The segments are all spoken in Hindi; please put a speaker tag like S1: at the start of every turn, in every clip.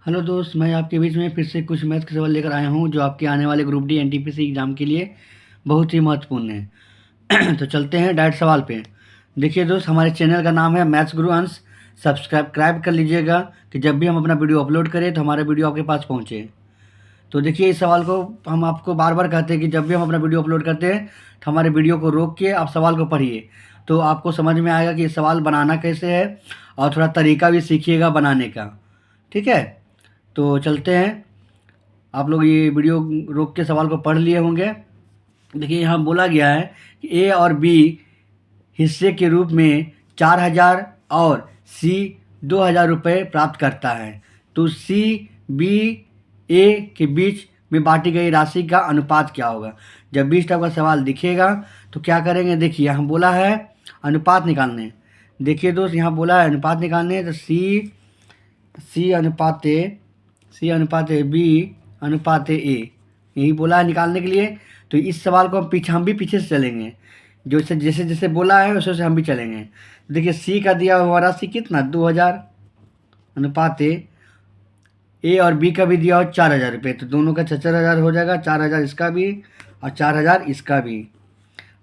S1: हेलो दोस्त, मैं आपके बीच में फिर से कुछ मैथ के सवाल लेकर आया हूँ जो आपके आने वाले ग्रुप डी एनटीपीसी एग्ज़ाम के लिए बहुत ही महत्वपूर्ण है। तो चलते हैं डायरेक्ट सवाल पे। देखिए दोस्त, हमारे चैनल का नाम है मैथ्स गुरु अंश। सब्सक्राइब कर लीजिएगा कि जब भी हम अपना वीडियो अपलोड करें तो हमारा वीडियो आपके पास पहुँचे। तो देखिए, इस सवाल को हम आपको बार बार कहते हैं कि जब भी हम अपना वीडियो अपलोड करते हैं तो हमारे वीडियो को रोक के आप सवाल को पढ़िए, तो आपको समझ में आएगा कि ये सवाल बनाना कैसे है और थोड़ा तरीका भी सीखिएगा बनाने का। ठीक है, तो चलते हैं। आप लोग ये वीडियो रोक के सवाल को पढ़ लिए होंगे। देखिए, यहाँ बोला गया है कि ए और बी हिस्से के रूप में 4,000 और सी 2,000 रुपये प्राप्त करता है, तो सी बी ए के बीच में बांटी गई राशि का अनुपात क्या होगा। जब भी इस टाइप का सवाल दिखेगा तो क्या करेंगे, देखिए यहाँ बोला है अनुपात निकालने। देखिए दोस्त, यहाँ बोला है अनुपात निकालने, तो सी अनुपात ए बी अनुपात ए, यही बोला है निकालने के लिए। तो इस सवाल को हम भी पीछे से चलेंगे, जो जैसे जैसे बोला है वैसे वैसे हम भी चलेंगे। देखिए, सी का दिया हुआ राशि कितना 2,000 अनुपात ए और बी का भी दिया हो 4,000 रुपये, तो दोनों का 4,000 हो जाएगा। 4,000 इसका भी और 4,000 इसका भी।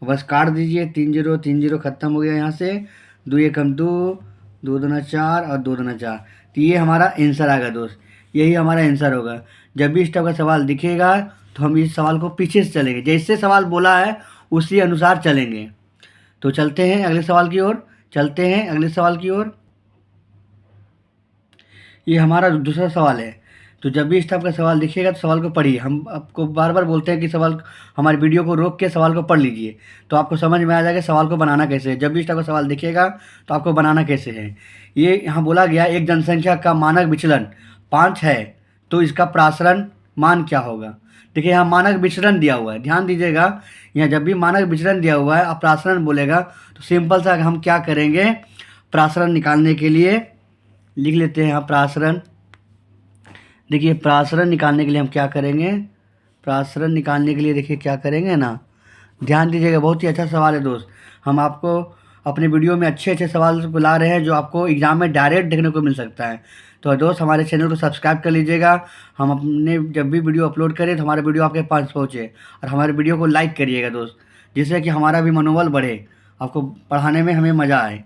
S1: बस काट दीजिए, 3 0 3 0 खत्म हो गया यहाँ से। 2 एकम 2, 2 दूना 4 और 2 दूना 4। तो ये हमारा आंसर आएगा दोस्त, यही हमारा आंसर होगा। जब भी इस टाइप का सवाल दिखेगा तो हम इस सवाल को पीछे से चलेंगे, जैसे सवाल बोला है उसी अनुसार चलेंगे। तो चलते हैं अगले सवाल की ओर, ये हमारा दूसरा सवाल है। तो जब भी इस टाइप का सवाल दिखेगा तो सवाल को पढ़िए। हम आपको बार बार बोलते हैं कि सवाल, हमारे वीडियो को रोक के सवाल को पढ़ लीजिए, तो आपको समझ में आ जाएगा सवाल को बनाना कैसे है। जब भी इस टाइप का सवाल दिखेगा तो आपको बनाना कैसे है। ये यहाँ बोला गया, एक जनसंख्या का मानक विचलन 5 है, तो इसका प्रासरण मान क्या होगा। देखिए, यहाँ मानक विचलन दिया हुआ है, ध्यान दीजिएगा। यहाँ जब भी मानक विचलन दिया हुआ है अब प्रासरण बोलेगा तो सिंपल सा हम क्या करेंगे, प्रासरण निकालने के लिए लिख लेते हैं यहाँ प्रासरण। देखिए, प्रासरण निकालने के लिए हम क्या करेंगे, प्रासरण निकालने के लिए देखिए क्या करेंगे ना, ध्यान दीजिएगा। बहुत ही अच्छा सवाल है दोस्त। हम आपको अपने वीडियो में अच्छे अच्छे सवाल ला रहे हैं जो आपको एग्ज़ाम में डायरेक्ट देखने को मिल सकता है। तो दोस्त, हमारे चैनल को सब्सक्राइब कर लीजिएगा। हम अपने जब भी वीडियो अपलोड करें तो हमारा वीडियो आपके पास पहुँचे, और हमारे वीडियो को लाइक करिएगा दोस्त, जिससे कि हमारा भी मनोबल बढ़े, आपको पढ़ाने में हमें मज़ा आए।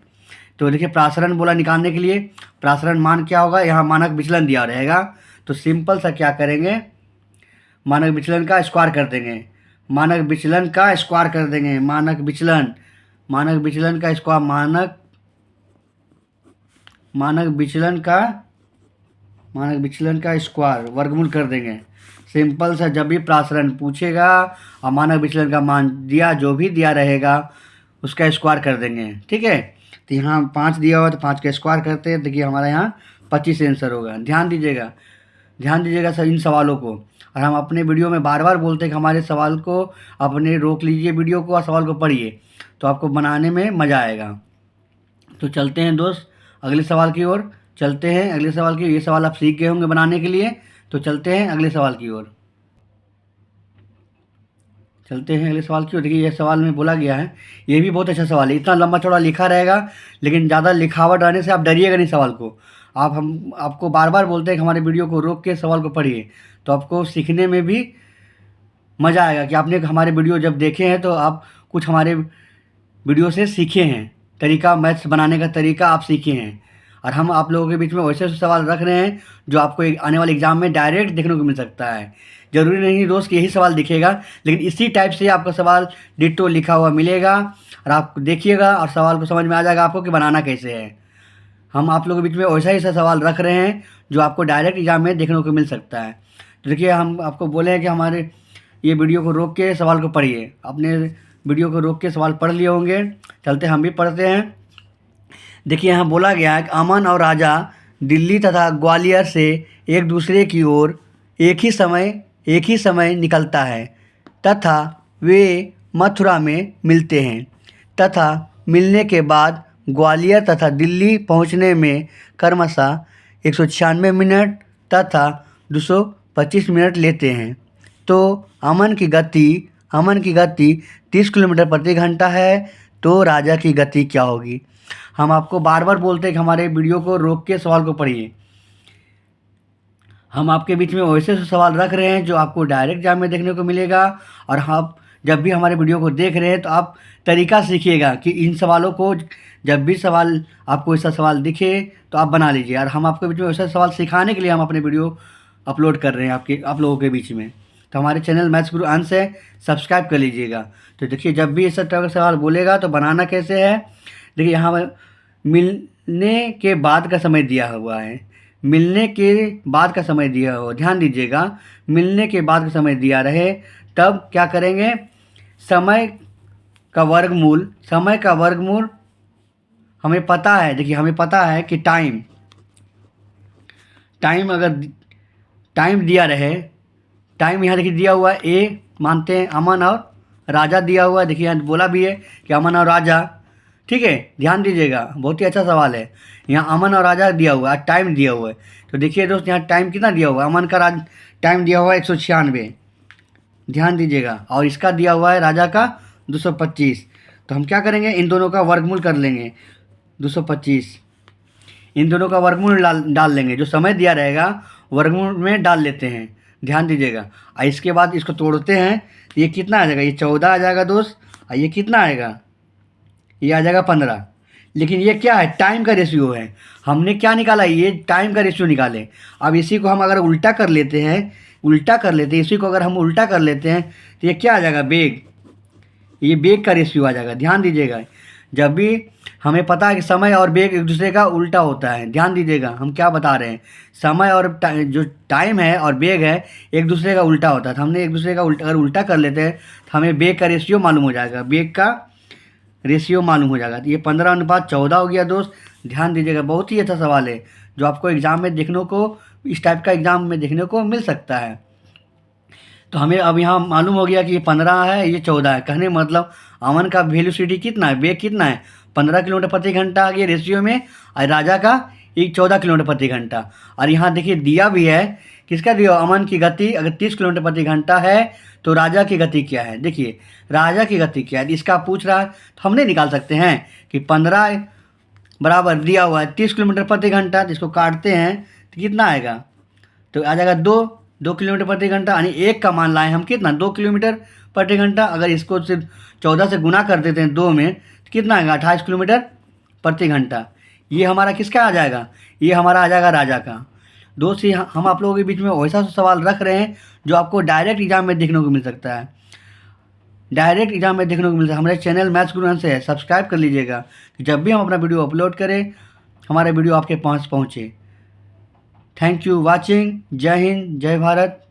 S1: तो देखिए, प्रासरण बोला निकालने के लिए, प्रासरण मान क्या होगा, यहाँ मानक विचलन दिया रहेगा, तो सिंपल सा क्या करेंगे, मानक विचलन का स्क्वायर कर देंगे। मानक विचलन का स्क्वायर कर देंगे, मानक विचलन का स्क्वायर, मानक विचलन का स्क्वायर वर्गमूल कर देंगे। सिंपल सा, जब भी प्रासरण पूछेगा और मानक विचलन का मान दिया, जो भी दिया रहेगा उसका स्क्वायर कर देंगे। ठीक है, तो यहाँ 5 दिया हुआ तो 5 का स्क्वायर करते हैं। देखिए, हमारा यहाँ 25 आंसर होगा। ध्यान दीजिएगा सर इन सवालों को। और हम अपने वीडियो में बार बार बोलते हैं कि हमारे सवाल को अपने रोक लीजिए वीडियो को और सवाल को पढ़िए, तो आपको बनाने में मज़ा आएगा। तो चलते हैं दोस्त अगले सवाल की ओर, ये सवाल आप सीख गए होंगे बनाने के लिए। तो चलते हैं अगले सवाल की ओर, देखिए, ये सवाल में बोला गया है, ये भी बहुत अच्छा सवाल है। इतना लंबा चौड़ा लिखा रहेगा, लेकिन ज़्यादा लिखावट रहने से आप डरिएगा नहीं सवाल को। हम आपको बार बार बोलते हैं कि हमारे वीडियो को रोक के सवाल को पढ़िए, तो आपको सीखने में भी मज़ा आएगा कि आपने हमारे वीडियो जब देखे हैं तो आप कुछ हमारे वीडियो से सीखे हैं, तरीका, मैथ्स बनाने का तरीका आप सीखे हैं। और हम आप लोगों के बीच में वैसे सवाल रख रहे हैं जो आपको आने वाले एग्ज़ाम में डायरेक्ट देखने को मिल सकता है। ज़रूरी नहीं दोस्त कि यही सवाल दिखेगा, लेकिन इसी टाइप से आपका सवाल डिट्टो लिखा हुआ मिलेगा, और आप देखिएगा और सवाल को समझ में आ जाएगा आपको कि बनाना कैसे है। हम आप लोगों के बीच में वैसा ही सवाल रख रहे हैं जो आपको डायरेक्ट एग्ज़ाम में देखने को मिल सकता है। तो देखिए, हम आपको बोले हैं कि हमारे ये वीडियो को रोक के सवाल को पढ़िए। अपने वीडियो को रोक के सवाल पढ़ लिए होंगे, चलते हम भी पढ़ते हैं। देखिए, यहाँ बोला गया है कि अमन और राजा दिल्ली तथा ग्वालियर से एक दूसरे की ओर एक ही समय निकलता है, तथा वे मथुरा में मिलते हैं, तथा मिलने के बाद ग्वालियर तथा दिल्ली पहुंचने में क्रमशः 196 मिनट तथा 225 मिनट लेते हैं। तो अमन की गति 30 किलोमीटर प्रति घंटा है, तो राजा की गति क्या होगी। हम आपको बार बार बोलते हैं कि हमारे वीडियो को रोक के सवाल को पढ़िए। हम आपके बीच में वैसे सवाल रख रहे हैं जो आपको डायरेक्ट एग्जाम में देखने को मिलेगा। और आप जब भी हमारे वीडियो को देख रहे हैं तो आप तरीका सीखिएगा कि इन सवालों को जब भी सवाल आपको ऐसा सवाल दिखे तो आप बना लीजिए। और हम आपके बीच में वैसा सवाल सिखाने के लिए हम अपने वीडियो अपलोड कर रहे हैं आप लोगों के बीच में। तो हमारे चैनल मैथ्स गुरु अंश है, सब्सक्राइब कर लीजिएगा। तो देखिए जब भी ऐसा तरह का सवाल बोलेगा तो बनाना कैसे है, देखिए यहाँ मिलने के बाद का समय दिया हुआ है, मिलने के बाद का समय दिया हुआ, ध्यान दीजिएगा, मिलने के बाद का समय दिया रहे तब क्या करेंगे, समय का वर्गमूल हमें पता है। देखिए हमें पता है कि टाइम अगर टाइम दिया रहे, टाइम यहाँ देखिए दिया हुआ है, ए मानते हैं अमन और राजा दिया हुआ है। देखिए यहाँ बोला भी है कि अमन और राजा, ठीक है, ध्यान दीजिएगा, बहुत ही अच्छा सवाल है। यहाँ अमन और राजा दिया हुआ है, टाइम दिया हुआ है। तो देखिए दोस्त यहाँ टाइम कितना दिया हुआ है, अमन का टाइम दिया हुआ है 196, ध्यान दीजिएगा, और इसका दिया हुआ है राजा का 225। तो हम क्या करेंगे, इन दोनों का वर्गमूल कर लेंगे, 225, इन दोनों का वर्गमूल डाल लेंगे, जो समय दिया रहेगा वर्गमूल में डाल लेते हैं, ध्यान दीजिएगा। और इसके बाद इसको तोड़ते हैं, ये कितना आ जाएगा, ये 14 आ जाएगा दोस्त, और ये कितना आएगा, ये आ जाएगा 15। लेकिन ये क्या है, टाइम का रेशियो है, हमने क्या निकाला, ये टाइम का रेशियो निकाले। अब इसी को हम अगर उल्टा कर लेते हैं, इसी को अगर हम उल्टा कर लेते हैं तो ये क्या आ जाएगा, बेग, ये बेग का रेशियो आ जाएगा। ध्यान दीजिएगा, जब भी हमें पता है कि समय और बेग एक दूसरे का उल्टा होता है, ध्यान दीजिएगा हम क्या बता रहे हैं, समय और जो टाइम है और बेग है एक दूसरे का उल्टा होता है। तो हमने एक दूसरे का अगर उल्टा कर लेते हैं तो हमें बेग का रेशियो मालूम हो जाएगा, बेग का रेशियो मालूम हो जाएगा। तो ये 15:14 हो गया दोस्त, ध्यान दीजिएगा, बहुत ही अच्छा सवाल है जो आपको एग्ज़ाम में देखने को, इस टाइप का एग्ज़ाम में देखने को मिल सकता है। तो हमें अब यहाँ मालूम हो गया कि ये 15 है, ये 14 है, कहने मतलब अमन का वेलोसिटी कितना है, बेग कितना है, 15 किलोमीटर प्रति घंटा आ गया रेशियो में, और राजा का 14 किलोमीटर प्रति घंटा। और यहाँ देखिए दिया भी है, किसका दिया, अमन की गति अगर 30 किलोमीटर प्रति घंटा है तो राजा की गति क्या है, देखिए राजा की गति क्या है, इसका पूछ रहा है। तो हमने निकाल सकते हैं कि 15 बराबर दिया हुआ है 30 किलोमीटर प्रति घंटा, जिसको काटते हैं तो कितना आएगा, तो आ जाएगा 2 किलोमीटर प्रति घंटा, यानी एक का मान लाए हम कितना, 2 किलोमीटर प्रति घंटा। अगर इसको सिर्फ 14 से गुना कर देते हैं 2 में तो कितना आएगा, 28 किलोमीटर प्रति घंटा। ये हमारा किसका आ जाएगा, ये हमारा आ जाएगा राजा का। दोस्त, हम आप लोगों के बीच में वैसा सवाल रख रहे हैं जो आपको डायरेक्ट एग्जाम में देखने को मिल सकता है, हमारे चैनल मैथ्स गुरु अंश है, सब्सक्राइब कर लीजिएगा कि जब भी हम अपना वीडियो अपलोड करें हमारा वीडियो आपके पास पहुँचे। थैंक यू वॉचिंग, जय हिंद, जय भारत।